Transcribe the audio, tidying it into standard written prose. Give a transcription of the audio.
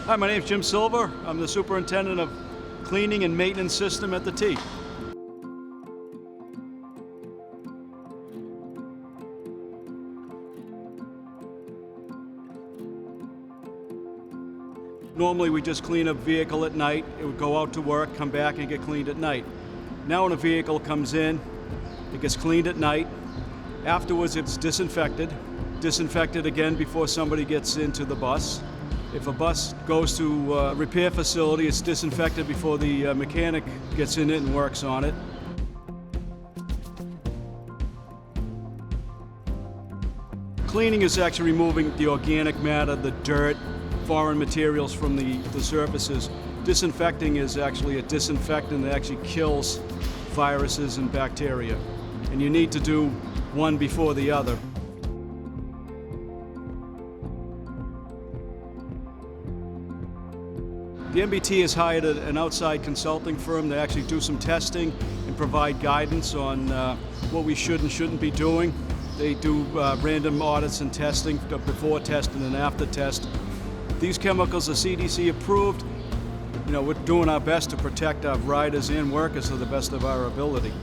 Hi, my name is Jim Silver. I'm the superintendent of cleaning and maintenance system at the T. Normally we just clean a vehicle at night. It would go out to work, come back and get cleaned at night. Now when a vehicle comes in, it gets cleaned at night. Afterwards it's disinfected again before somebody gets into the bus. If a bus goes to a repair facility, it's disinfected before the mechanic gets in it and works on it. Cleaning is actually removing the organic matter, the dirt, foreign materials from the surfaces. Disinfecting is actually a disinfectant that actually kills viruses and bacteria. And you need to do one before the other. The MBTA has hired an outside consulting firm to actually do some testing and provide guidance on what we should and shouldn't be doing. They do random audits and testing, before test and an after test. These chemicals are CDC approved. You know, we're doing our best to protect our riders and workers to the best of our ability.